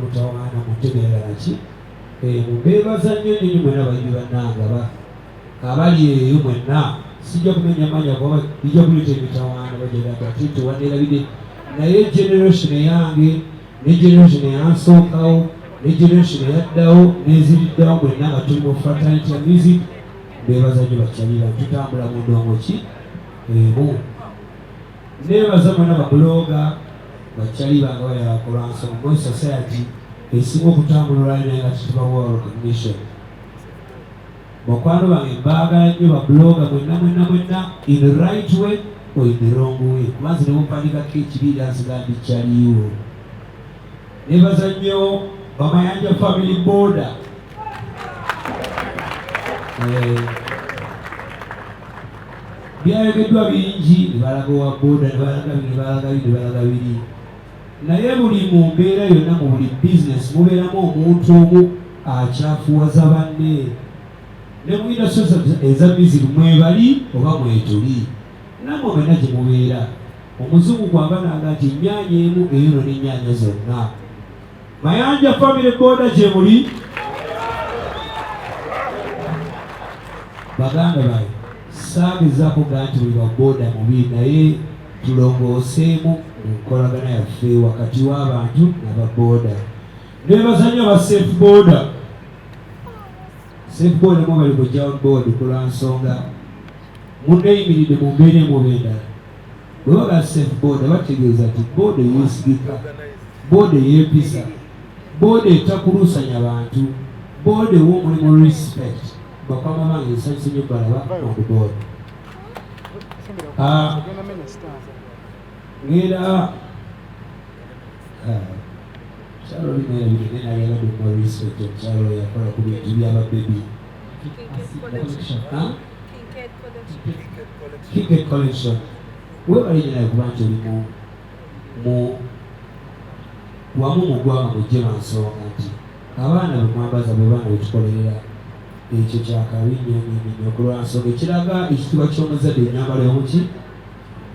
mutawaana mutegeera ki mubeebaza nnyo mwena bayibi bannanga abali eyo mwenna sijja kumenya manya kuba bijja kuleeta emitawaana bagiraga ati tewandeerabidde naye generation yange ne generation eyansookawo ne generation eyaddawo n'eziriddawo mwenna nga tuli mu fraternity ya music beebaza nnyo bakyalira tutambula mu ndongo ki emu neebaza mwena babuloga bakyali bange balala kulwansonga mu society esinga okutambula olwali naye nga tutubawa recognition bakwano bange mbaagala nnyo babuloga mwenna in the right way or in the wrong way kubanze ne mumpandikako ekibiira nsiga ndikyaliwo neebaza nnyo bamayanja family boda byayogeddwa bingi nebalaga wa boda nebalaga biri naye buli mu mbeera yonna mu buli bizinesi mubeeramu omuntu omu akyafuwaza banne ne mu industries eza music mwebali oba mwetuli namwe mwenna gye mubeera omuzungu gwanga nanga nti ennyaanya emu eyono n'ennyaanya zonna mayanja family boda gye muli baganda baye saagezaako gaa nti buli baboda mubi naye tulongooseemu enkolagana yaffe wakati w'abantu n'ababoda nebaza nnyo aba safe boda mu bali ku jown board kulwa nsonga munneeyimiridde mu mbeera emu endala bwe baga safe boda bategeeza nti boda eyeesigika boda eyeepisa boda etakuluusanya bantu boda ew'omulimu respect bakwama bange nsanyusa nnyo balaba on board ngera kyalo limerabire nenalyagadde mu respect omukyalo yakola ku bintu by'ababebi Kicket collection webali naye kuba nti oli mu wamu mu ggwanga mujje bansonga nti abaana bemwambaza bwe baana betukolerera ekyo kyakabi nnyo kulwansonga ekiraga ekitiibwa ky'omuzadde ennyambala y'omuki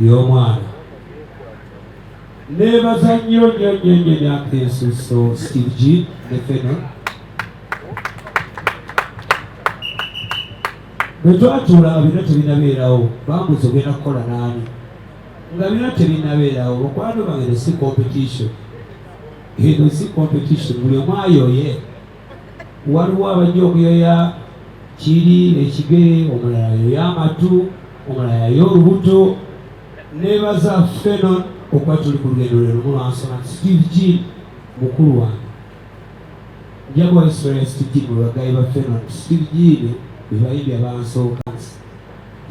y'omwana nebaza nnyo myaka ensuso Steve G ne Feno bwe twatuula nga bino tebinabeerawo bambuza ogenda kukola naani nga bino tebinabeerawo okwano bange si competition eno si competition buli omu ayoye waliwo abajja okuyoya kiri ekigere omulala yoya amatu omulala yoya olubuto nebaza Feno okuba tuli ku lugendo lwe lumu lwansonga Steve G mukulu wange njakuwa historia Steve G mu bagayi ba Feno Steve G be bayimbi abansooka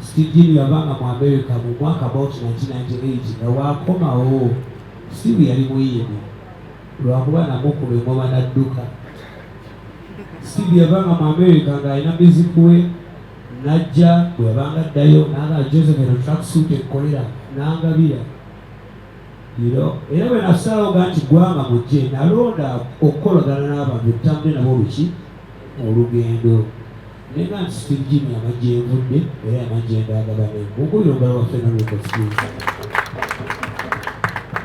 Steve G yavanga mu America mu mwaka about 1998 nga waakomawo Steve yali muyimbi lwakuba namukuba engoma nadduka Steve yavanga mu America ng'alina music we najja bwe yabanga addayo nanga Joseph eno tracksuit ekkolera nangabira era bwe nasalawo nti Ggwanga Mujje nalonda okukolagana n'abantu tutambule nabo oluki olugendo nenga nti Steve G yamagye envudde era yamagye endagabane mukubira omugala waffe nalwekosipinsa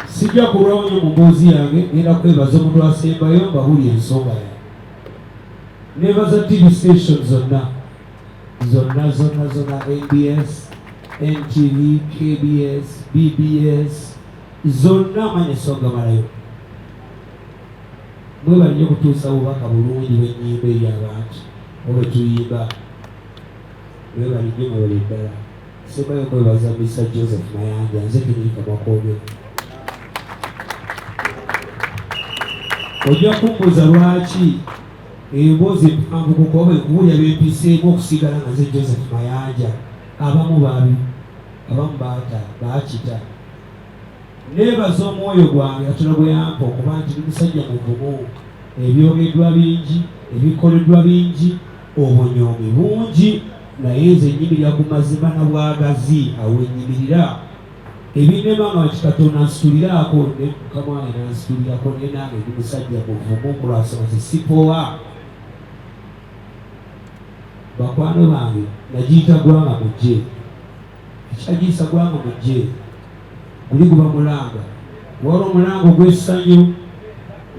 sijja kulwawo nnyo mu mboozi yange ngenda kwebaza omuntu asembayo mbabuli ensonga yange nebaza TV station zonna NBS, NTV, KBS, BBS zonna manya ensonga malayo mwebali nnyo kutuusa bubaka bulungi bw'ennyimba eri abantu obe tuyimba mwebali nnyo mwebali ddala sembayo mwebaza Mr. Joseph Mayanja nze kenyika mwakoogera ojja kumbuuza lwaki emboozi empanvu kukoba ekuwulya bempiseemu okusigala nga nze Joseph Mayanja abamu babi abamu baakita nebaza omwoyo gwange Katonda bwe yampa okuba nti ndi musajja muvumu ebyogeddwa bingi ebikoleddwa bingi obunyomi bungi naye nze nyimirira ku mazima na bwagazi awo enyimirira ebinema nga nti Katonda nsituliraako ne Mukama wange nansitulirako naye nange ndi musajja muvumu kulwasonga sisipowa bakwano bange nagiyita Ggwanga Mujje ekyagiyisa Ggwanga Mujje guli guba mulanga wali omulango gw'essanyu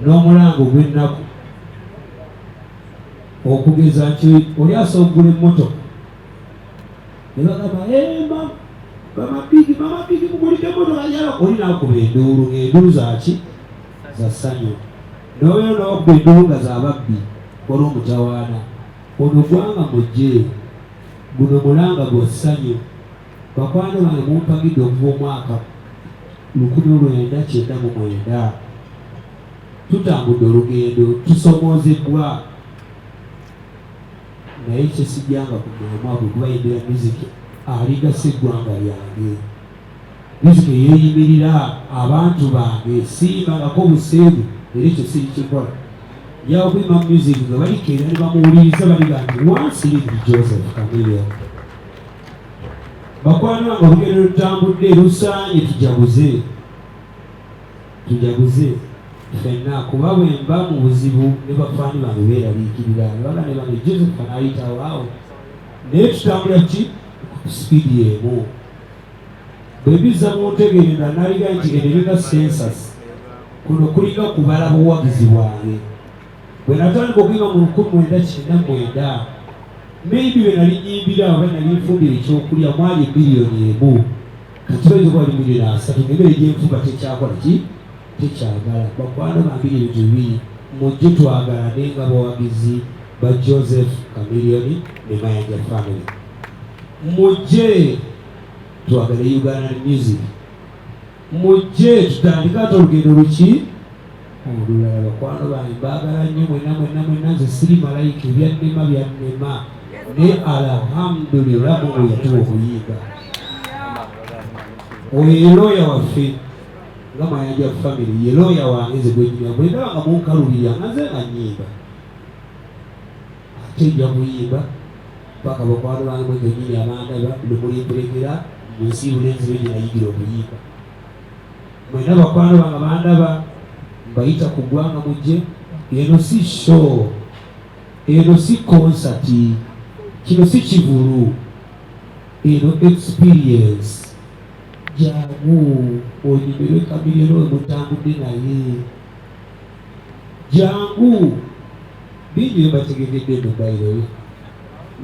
n'omulango gw'ennaku okugeza nti oli asobola okugula emmotoka ne bagamba bamapiki mugulidde emmotoka yala oli n'akuba enduulu ng'enduulu zaki za ssanyu n'obeera n'abakuba enduulu nga z'ababbi oli omutawaana ono Ggwanga Mujje guno mulanga gwa ssanyu bakwano bange mumpagidde okuva omwaka 1999 tutambudde olugendo tusomoozeddwa naye kyesijjanga kunyama bwe kubayendera muziki aligasa eggwanga lyange muziki yeeyimirira abantu bange siimangako buseebu era ekyo sirikikola njawo kwima music nga balikeera ne bamuwuliriza baliga nti once lived Joseph Chameleon bakwano bange olugendo lutambudde lusaanye tujaguze ffenna kuba bwe mba mu buzibu ne bafaani bange beeraliikirira ne bagane bange Joseph anaayitawo awo naye tutambula ki sipiidi emu bwe bizza mu ntegeerera naliga nti enebika census kuno kulinga kubala buwagizi bwange bwe natandika okuyima mu 1999 maybe bwe nali nyimbira oba nali nfumbira ekyokulya mwali miliyoni emu kati bayinza okuba ali miliyoni 3 ng'emmere gy'enfumba tekyakola ki tekyagala bakwano bambiri ebintu bibiri mujje twagalane nga bawagizi ba Joseph Chameleon ne Mayanja family mujje twagale Ugandan music mujje tutandika ate olugendo luki olulala bakwano bange mbaagala nnyo mwenna nze siri malayika ebyannema ne alhamdulillah mungu yatuwa okuyimba oyo elooya waffe nga Mayanja family ye looya wange nze gwenyumya bwe ndaba nga munkalubirya nga nze nga nnyimba ate nja kuyimba paka bakwano bange mwe gennyini abandaba lumulimpulegera mu nsi bulenzi gye nayigira okuyimba mwena bakwano bange bandaba mbayita ku Ggwanga Mujje eno si show eno si concert kino si kivulu eno experience jangu onyimirwe Chameleon oyo mutambudde naye jangu bingi byebategededde eno bairewe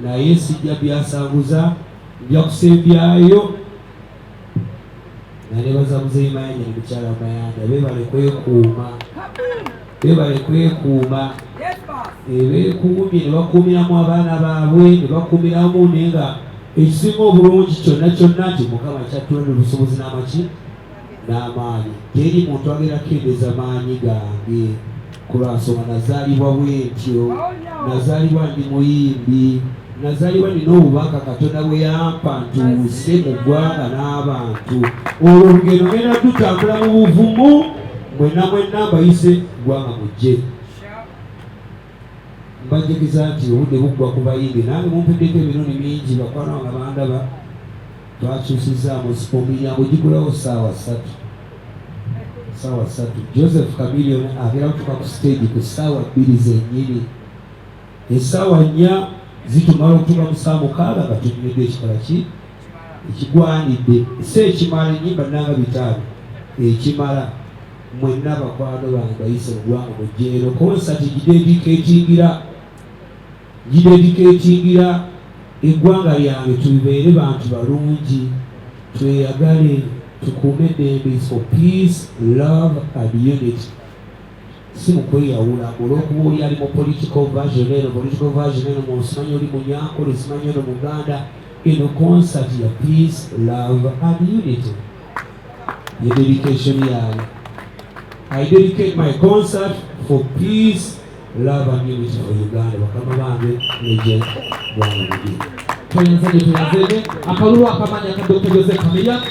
naye sijja byasanguza nja kusembyayo nanebaza muzeeyi Mayanja ne mukyala Mayanja beebale kwekuuma beekuumye ne bakuumiramu abaana baabwe ne bakuumiramu naye nga ekisinga obulungi kyonna nti Mukama kyatulonde obusobozi n'amaanyi teri muntu agenda kendeza maanyi gange kulwansonga nazaalibwa bwentyo nazaalibwa ndi muyimbi nazaalibwa nina obubaka Katonda bwe yampa ntuuse mu ggwanga n'abantu olwo olugendo genda tutambula mu buvumu mwenna mbayise Ggwanga Mujje mbajjukiza nti obudde buggwa ku bayimbi nange mumpeddeko emirundi mingi bakwano nga bandaba twakyusizaamu omulyango gigulawo ssaawa 3 Joseph Chameleon agera kutuuka ku stage ku ssaawa 2 zennyini essaawa 4 zitumala okutuuka mu ssaawa 6 nga tunyumidde ekikola ki ekigwanidde si ekimala ennyimba nanga 5 ekimala mwenna bakwano bange bayise mu Ggwanga Mujje eno konsati gidediketingira eggwanga lyange tubeere bantu balungi tweyagale tukuume eddembe for peace love and unity si mukweyawula olw'okuba oli ali mu political version eno simanyi oli munyankole simanyi ono muganda eno concert ya peace love and unity ye dedication yange I dedicate my concert for peace love and unity for Uganda bakama bange neje Ggwanga Mujje tuyanzede akalulu akamanya ka Dr. Joseph Chameleon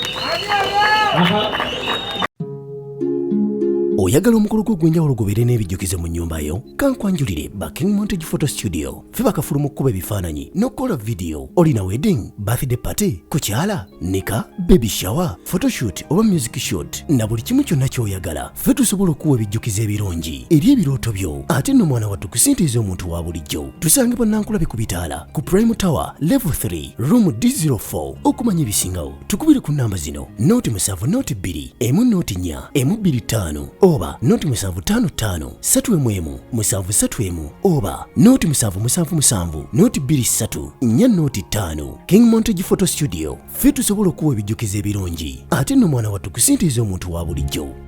oyagala omukolo gw'ogwenjawulo gubeere n'ebijjukize mu nnyumba yo kankwanjulire King Montage Photo Studio ffe bakafuluma okukuba ebifaananyi n'okukola vidiyo olina wedding birthday party kukyala nika baby shower photoshoot oba music shoot na buli kimu kyonna ky'oyagala ffe tusobola okuwa ebijjukize ebirungi eri ebirooto byo ate nno mwana wattu kusintiiza omuntu wa bulijjo tusange bannankulabe ku bitaala ku Prime Tower level 3 room D04 okumanya ebisingawo tukubire ku namba zino noti 7 noti 2 1 noti 4 1 2 5 oba noti 755 3 731 oba noti 777 noti 23 nya noti 5. King Montage Photo Studio ffe tusobola okuwa ebijjukizo ebirungi ate nno mwana wattu kusintiiza omuntu wa bulijjo.